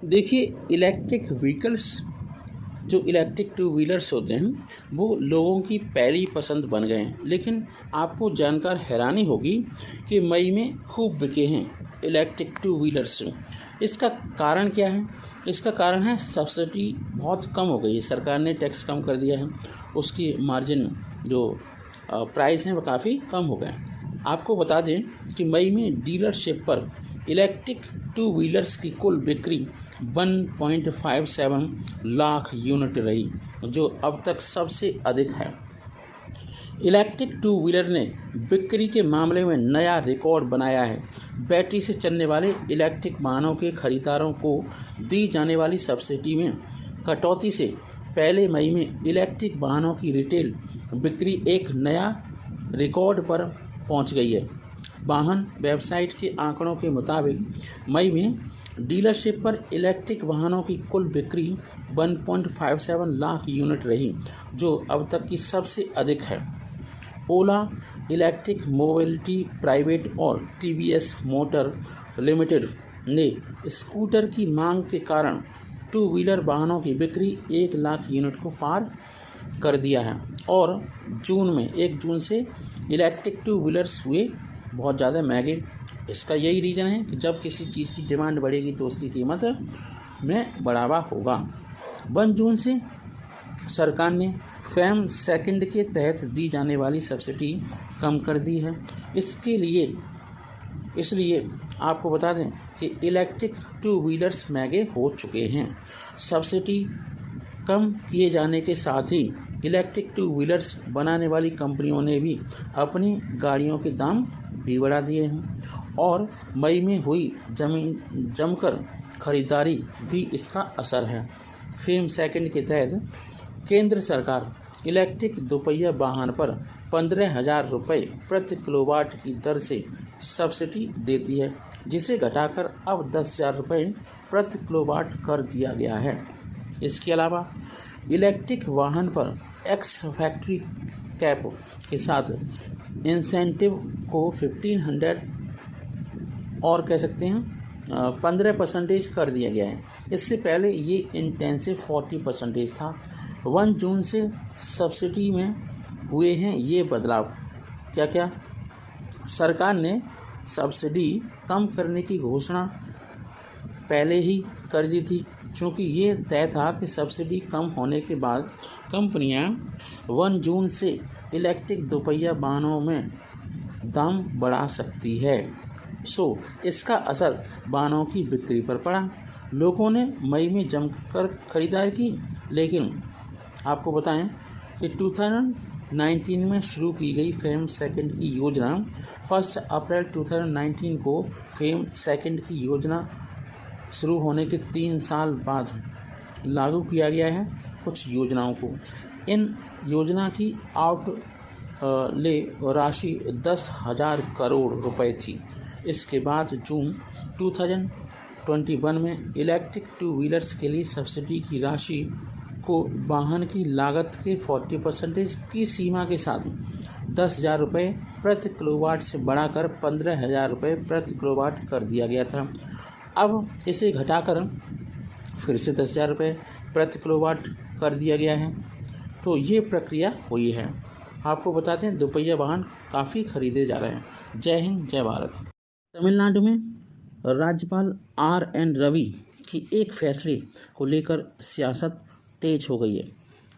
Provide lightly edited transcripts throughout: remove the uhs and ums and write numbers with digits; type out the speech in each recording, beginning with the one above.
देखिए, electric vehicles जो electric two wheelers होते हैं वो लोगों की पहली पसंद बन गए हैं, लेकिन आपको जानकर हैरानी होगी कि मई में खूब बिके हैं इलेक्ट्रिक टू व्हीलर्स। इसका कारण क्या है? इसका कारण है सब्सिडी बहुत कम हो गई है, सरकार ने टैक्स कम कर दिया है, उसकी मार्जिन जो प्राइस हैं वो काफ़ी कम हो गए हैं। आपको बता दें कि मई में डीलरशिप पर इलेक्ट्रिक टू व्हीलर्स की कुल बिक्री 1.57 लाख यूनिट रही, जो अब तक सबसे अधिक है। इलेक्ट्रिक टू व्हीलर ने बिक्री के मामले में नया रिकॉर्ड बनाया है। बैटरी से चलने वाले इलेक्ट्रिक वाहनों के खरीदारों को दी जाने वाली सब्सिडी में कटौती से पहले मई में इलेक्ट्रिक वाहनों की रिटेल बिक्री एक नया रिकॉर्ड पर पहुंच गई है। वाहन वेबसाइट के आंकड़ों के मुताबिक मई में डीलरशिप पर इलेक्ट्रिक वाहनों की कुल बिक्री 1.57 लाख यूनिट रही, जो अब तक की सबसे अधिक है। ओला इलेक्ट्रिक मोबिलिटी प्राइवेट और टीवीएस मोटर लिमिटेड ने स्कूटर की मांग के कारण टू व्हीलर वाहनों की बिक्री 1 लाख यूनिट को पार कर दिया है और जून में 1 जून से इलेक्ट्रिक टू व्हीलर्स हुए बहुत ज़्यादा महंगे। इसका यही रीज़न है कि जब किसी चीज़ की डिमांड बढ़ेगी तो उसकी कीमत में बढ़ावा होगा। 1 जून से सरकार ने फेम सेकंड के तहत दी जाने वाली सब्सिडी कम कर दी है। इसलिए आपको बता दें कि इलेक्ट्रिक टू व्हीलर्स महंगे हो चुके हैं। सब्सिडी कम किए जाने के साथ ही इलेक्ट्रिक टू व्हीलर्स बनाने वाली कंपनियों ने भी अपनी गाड़ियों के दाम भी बढ़ा दिए हैं और मई में हुई जमकर खरीदारी भी इसका असर है। फेम सेकंड के तहत केंद्र सरकार इलेक्ट्रिक दोपहिया वाहन पर 15,000 रुपये प्रति किलोवाट की दर से सब्सिडी देती है, जिसे घटाकर अब 10,000 रुपये प्रति किलोवाट कर दिया गया है। इसके अलावा इलेक्ट्रिक वाहन पर एक्स फैक्ट्री कैप के साथ इंसेंटिव को 1500 और कह सकते हैं 15% कर दिया गया है। इससे पहले ये इंटेंसिव 40% था। 1 जून से सब्सिडी में हुए हैं ये बदलाव। क्या क्या? सरकार ने सब्सिडी कम करने की घोषणा पहले ही कर दी थी, क्योंकि ये तय था कि सब्सिडी कम होने के बाद कंपनियां 1 जून से इलेक्ट्रिक दोपहिया वाहनों में दाम बढ़ा सकती है। इसका असर वाहनों की बिक्री पर पड़ा। लोगों ने मई में जमकर खरीदारी की, लेकिन आपको बताएं कि 2019 में शुरू की गई फेम सेकंड की योजना 1 अप्रैल 2019 को फेम सेकंड की योजना शुरू होने के 3 साल बाद लागू किया गया है कुछ योजनाओं को। इन योजना की आउटले राशि 10,000 करोड़ रुपए थी। इसके बाद जून 2021 में इलेक्ट्रिक टू व्हीलर्स के लिए सब्सिडी की राशि को वाहन की लागत के 40% की सीमा के साथ 10,000 रुपये प्रति किलोवाट से बढ़ाकर 15,000 रुपये प्रति किलोवाट कर दिया गया था। अब इसे घटाकर फिर से 10,000 रुपये प्रति किलोवाट कर दिया गया है। तो ये प्रक्रिया हुई है। आपको बताते हैं दोपहिया वाहन काफ़ी खरीदे जा रहे हैं। जय हिंद, जय भारत। तमिलनाडु में राज्यपाल RN रवि की एक फैसले को लेकर सियासत तेज हो गई है।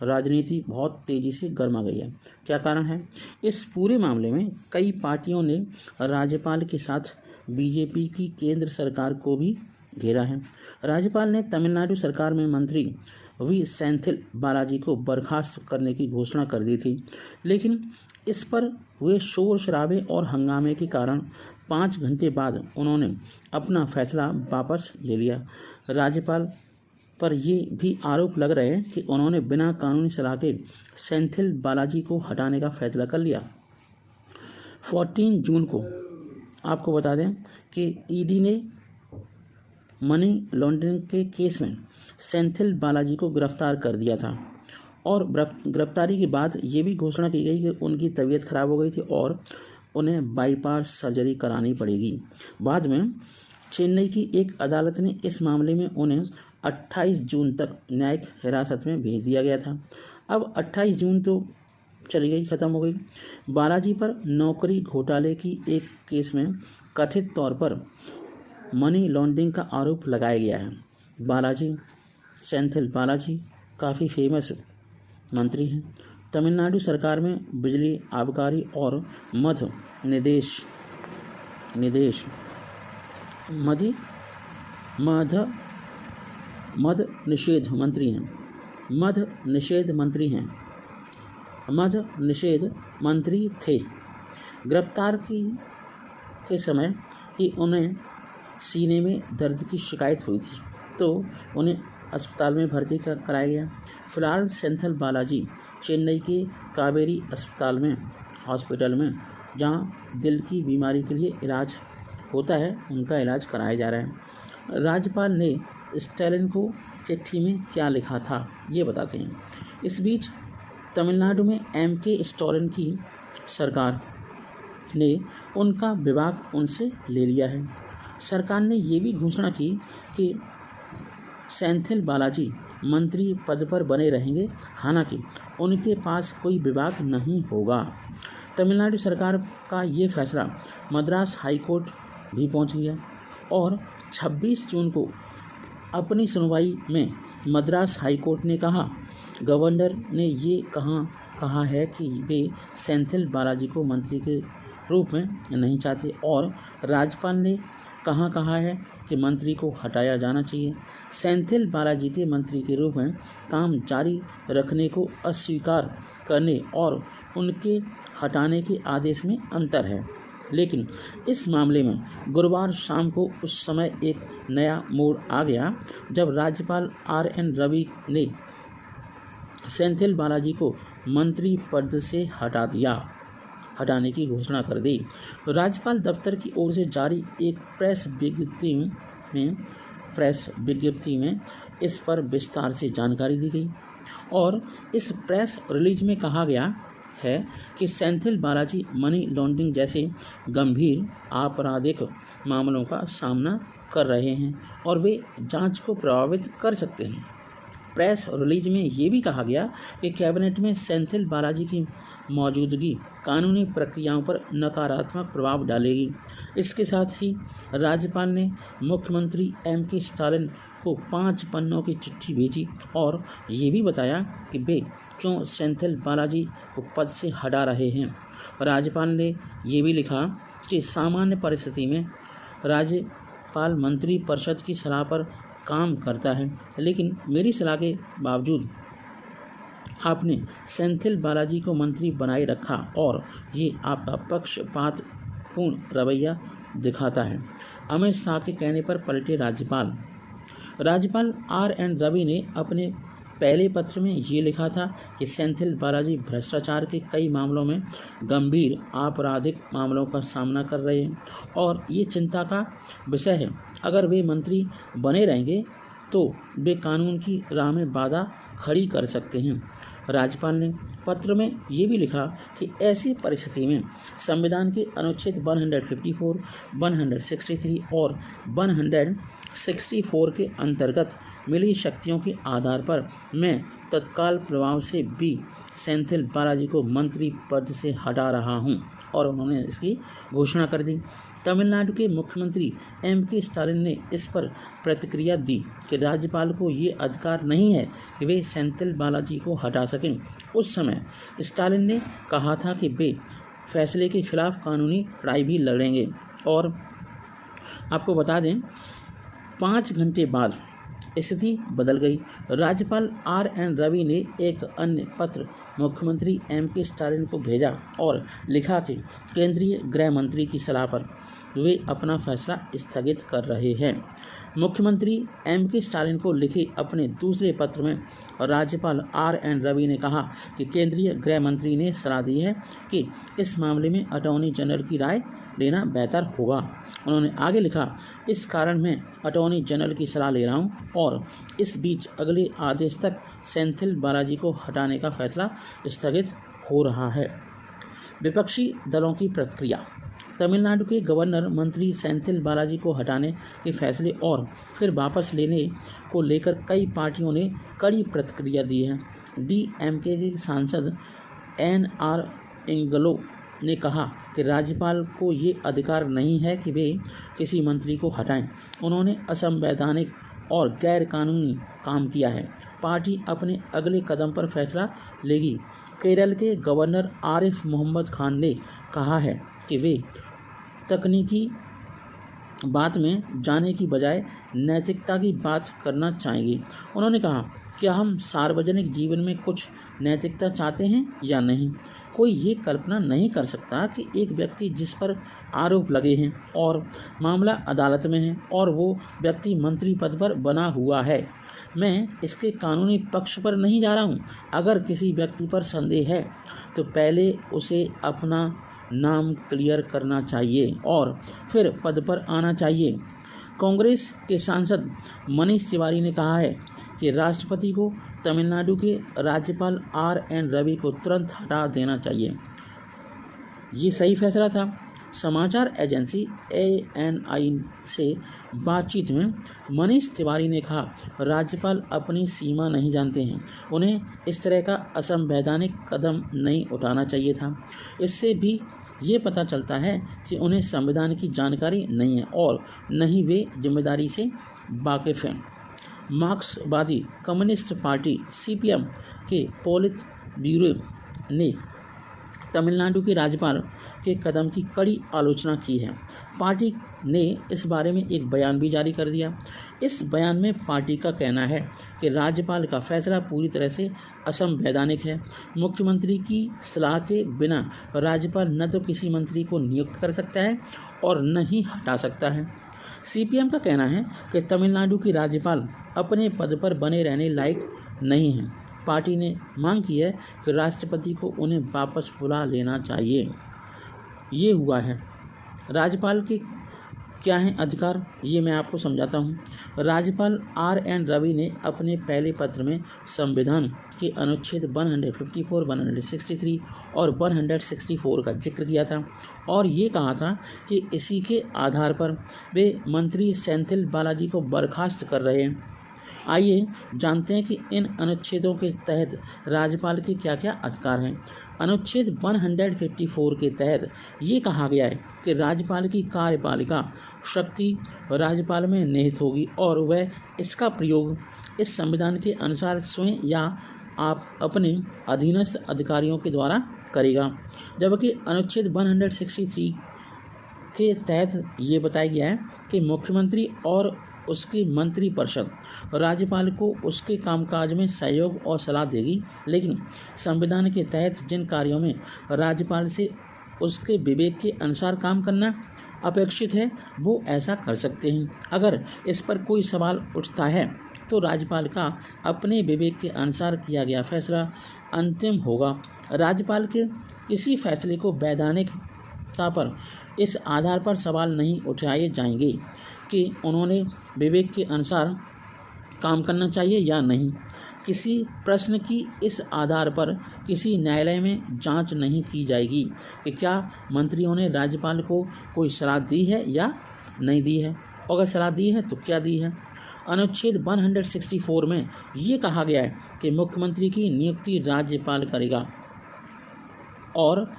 राजनीति बहुत तेज़ी से गर्मा गई है। क्या कारण है? इस पूरे मामले में कई पार्टियों ने राज्यपाल के साथ बीजेपी की केंद्र सरकार को भी घेरा है। राज्यपाल ने तमिलनाडु सरकार में मंत्री वी सेंथिल बालाजी को बर्खास्त करने की घोषणा कर दी थी, लेकिन इस पर हुए शोर शराबे और हंगामे के कारण 5 घंटे बाद उन्होंने अपना फैसला वापस ले लिया। राज्यपाल पर ये भी आरोप लग रहे हैं कि उन्होंने बिना कानूनी सलाह के सेंथिल बालाजी को हटाने का फैसला कर लिया। 14 जून को आपको बता दें कि ईडी ने मनी लॉन्ड्रिंग के केस में सेंथिल बालाजी को गिरफ्तार कर दिया था और गिरफ्तारी के बाद ये भी घोषणा की गई कि उनकी तबीयत खराब हो गई थी और उन्हें बाईपास सर्जरी करानी पड़ेगी। बाद में चेन्नई की एक अदालत ने इस मामले में उन्हें 28 जून तक न्यायिक हिरासत में भेज दिया गया था। अब 28 जून तो चली गई, ख़त्म हो गई। बालाजी पर नौकरी घोटाले की एक केस में कथित तौर पर मनी लॉन्ड्रिंग का आरोप लगाया गया है। बालाजी, सेंथिल बालाजी काफ़ी फेमस मंत्री हैं। तमिलनाडु सरकार में बिजली, आबकारी और मद्य निषेध मंत्री थे। गिरफ्तार के समय ही उन्हें सीने में दर्द की शिकायत हुई थी, तो उन्हें अस्पताल में भर्ती कराया गया। फिलहाल सेंथिल बालाजी चेन्नई के कावेरी हॉस्पिटल में जहां दिल की बीमारी के लिए इलाज होता है, उनका इलाज कराया जा रहा है। राज्यपाल ने स्टालिन को चिट्ठी में क्या लिखा था, ये बताते हैं। इस बीच तमिलनाडु में एमके स्टालिन की सरकार ने उनका विभाग उनसे ले लिया है। सरकार ने ये भी घोषणा की कि सेंथिल बालाजी मंत्री पद पर बने रहेंगे, हालांकि उनके पास कोई विभाग नहीं होगा। तमिलनाडु सरकार का ये फैसला मद्रास हाई कोर्ट भी पहुंच गया और 26 जून को अपनी सुनवाई में मद्रास हाई कोर्ट ने कहा, गवर्नर ने ये कहा है कि वे सेंथिल बालाजी को मंत्री के रूप में नहीं चाहते और राज्यपाल ने कहा है कि मंत्री को हटाया जाना चाहिए। सेंथिल बालाजी के मंत्री के रूप में काम जारी रखने को अस्वीकार करने और उनके हटाने के आदेश में अंतर है, लेकिन इस मामले में गुरुवार शाम को उस समय एक नया मोड़ आ गया जब राज्यपाल RN रवि ने सेंथिल बालाजी को मंत्री पद से हटाने की घोषणा कर दी। राज्यपाल दफ्तर की ओर से जारी एक प्रेस विज्ञप्ति में इस पर विस्तार से जानकारी दी गई और इस प्रेस रिलीज में कहा गया है कि सेंथिल बालाजी मनी लॉन्ड्रिंग जैसे गंभीर आपराधिक मामलों का सामना कर रहे हैं और वे जांच को प्रभावित कर सकते हैं। प्रेस रिलीज में ये भी कहा गया कि कैबिनेट में सेंथिल बालाजी की मौजूदगी कानूनी प्रक्रियाओं पर नकारात्मक प्रभाव डालेगी। इसके साथ ही राज्यपाल ने मुख्यमंत्री MK स्टालिन को 5 पन्नों की चिट्ठी भेजी और ये भी बताया कि वे क्यों सेंथिल बालाजी को पद से हटा रहे हैं। राज्यपाल ने ये भी लिखा कि सामान्य परिस्थिति में राज्यपाल मंत्री परिषद की सलाह पर काम करता है, लेकिन मेरी सलाह के बावजूद आपने सेंथिल बालाजी को मंत्री बनाए रखा और ये आपका पक्षपातपूर्ण रवैया दिखाता है। अमित शाह के कहने पर पलटे राज्यपाल RN रवि ने अपने पहले पत्र में ये लिखा था कि सेंथिल बालाजी भ्रष्टाचार के कई मामलों में गंभीर आपराधिक मामलों का सामना कर रहे हैं और ये चिंता का विषय है। अगर वे मंत्री बने रहेंगे तो वे कानून की राह में बाधा खड़ी कर सकते हैं। राज्यपाल ने पत्र में ये भी लिखा कि ऐसी परिस्थिति में संविधान के अनुच्छेद 154, 163 और 164 के अंतर्गत मिली शक्तियों के आधार पर मैं तत्काल प्रभाव से भी सेंथिल बालाजी को मंत्री पद से हटा रहा हूं और उन्होंने इसकी घोषणा कर दी। तमिलनाडु के मुख्यमंत्री MK स्टालिन ने इस पर प्रतिक्रिया दी कि राज्यपाल को ये अधिकार नहीं है कि वे सेंथिल बालाजी को हटा सकें। उस समय स्टालिन ने कहा था कि वे फैसले के खिलाफ कानूनी लड़ाई भी लड़ेंगे और आपको बता दें 5 घंटे बाद स्थिति बदल गई। राज्यपाल RN रवि ने एक अन्य पत्र मुख्यमंत्री MK स्टालिन को भेजा और लिखा कि केंद्रीय गृह मंत्री की सलाह पर वे अपना फैसला स्थगित कर रहे हैं। मुख्यमंत्री MK स्टालिन को लिखे अपने दूसरे पत्र में राज्यपाल RN रवि ने कहा कि केंद्रीय गृह मंत्री ने सलाह दी है कि इस मामले में अटॉर्नी जनरल की राय लेना बेहतर होगा। उन्होंने आगे लिखा, इस कारण मैं अटॉर्नी जनरल की सलाह ले रहा हूं और इस बीच अगले आदेश तक सेंथिल बालाजी को हटाने का फैसला स्थगित हो रहा है। विपक्षी दलों की प्रतिक्रिया। तमिलनाडु के गवर्नर मंत्री सेंथिल बालाजी को हटाने के फैसले और फिर वापस लेने को लेकर कई पार्टियों ने कड़ी प्रतिक्रिया दी है। डीएमके के सांसद एन.आर. इंगलो ने कहा कि राज्यपाल को ये अधिकार नहीं है कि वे किसी मंत्री को हटाएं। उन्होंने असंवैधानिक और गैर कानूनी काम किया है। पार्टी अपने अगले कदम पर फैसला लेगी। केरल के गवर्नर आरिफ मोहम्मद खान ने कहा है कि वे तकनीकी बात में जाने की बजाय नैतिकता की बात करना चाहेंगे। उन्होंने कहा, क्या हम सार्वजनिक जीवन में कुछ नैतिकता चाहते हैं या नहीं? कोई ये कल्पना नहीं कर सकता कि एक व्यक्ति जिस पर आरोप लगे हैं और मामला अदालत में है और वो व्यक्ति मंत्री पद पर बना हुआ है। मैं इसके कानूनी पक्ष पर नहीं जा रहा हूँ। अगर किसी व्यक्ति पर संदेह है तो पहले उसे अपना नाम क्लियर करना चाहिए और फिर पद पर आना चाहिए। कांग्रेस के सांसद मनीष तिवारी ने कहा है कि राष्ट्रपति को तमिलनाडु के राज्यपाल आर.एन. रवि को तुरंत हटा देना चाहिए। ये सही फैसला था। समाचार एजेंसी ANI से बातचीत में मनीष तिवारी ने कहा, राज्यपाल अपनी सीमा नहीं जानते हैं। उन्हें इस तरह का असंवैधानिक कदम नहीं उठाना चाहिए था। इससे भी ये पता चलता है कि उन्हें संविधान की जानकारी नहीं है और न ही वे जिम्मेदारी से वाकिफ़ हैं। मार्क्सवादी कम्युनिस्ट पार्टी CPM के पोलित ब्यूरो ने तमिलनाडु के राज्यपाल के कदम की कड़ी आलोचना की है। पार्टी ने इस बारे में एक बयान भी जारी कर दिया। इस बयान में पार्टी का कहना है कि राज्यपाल का फैसला पूरी तरह से असंवैधानिक है। मुख्यमंत्री की सलाह के बिना राज्यपाल न तो किसी मंत्री को नियुक्त कर सकता है और न ही हटा सकता है। CPM का कहना है कि तमिलनाडु की राज्यपाल अपने पद पर बने रहने लायक नहीं हैं। पार्टी ने मांग की है कि राष्ट्रपति को उन्हें वापस बुला लेना चाहिए। ये हुआ है। राज्यपाल के क्या हैं अधिकार, ये मैं आपको समझाता हूँ। राज्यपाल R.N. रवि ने अपने पहले पत्र में संविधान के अनुच्छेद 154, 163 और 164 का जिक्र किया था और ये कहा था कि इसी के आधार पर वे मंत्री सेंथिल बालाजी को बर्खास्त कर रहे हैं। आइए जानते हैं कि इन अनुच्छेदों के तहत राज्यपाल के क्या क्या अधिकार हैं। अनुच्छेद 154 के तहत ये कहा गया है कि राज्यपाल की कार्यपालिका शक्ति राज्यपाल में निहित होगी और वह इसका प्रयोग इस संविधान के अनुसार स्वयं या आप अपने अधीनस्थ अधिकारियों के द्वारा करेगा। जबकि अनुच्छेद 163 के तहत ये बताया गया है कि मुख्यमंत्री और उसकी मंत्रिपरिषद राज्यपाल को उसके कामकाज में सहयोग और सलाह देगी, लेकिन संविधान के तहत जिन कार्यों में राज्यपाल से उसके विवेक के अनुसार काम करना अपेक्षित है वो ऐसा कर सकते हैं। अगर इस पर कोई सवाल उठता है तो राज्यपाल का अपने विवेक के अनुसार किया गया फैसला अंतिम होगा। राज्यपाल के किसी फैसले को वैधानिकता पर इस आधार पर सवाल नहीं उठाए जाएंगे कि उन्होंने विवेक के अनुसार काम करना चाहिए या नहीं। किसी प्रश्न की इस आधार पर किसी न्यायालय में जांच नहीं की जाएगी कि क्या मंत्रियों ने राज्यपाल को कोई सलाह दी है या नहीं दी है, अगर सलाह दी है तो क्या दी है। अनुच्छेद 164 में ये कहा गया है कि मुख्यमंत्री की नियुक्ति राज्यपाल करेगा और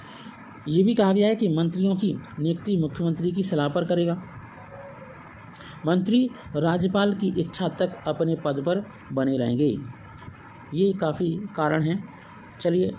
ये भी कहा गया है कि मंत्रियों की नियुक्ति मुख्यमंत्री की सलाह पर करेगा। मंत्री राज्यपाल की इच्छा तक अपने पद पर बने रहेंगे। ये काफ़ी कारण हैं। चलिए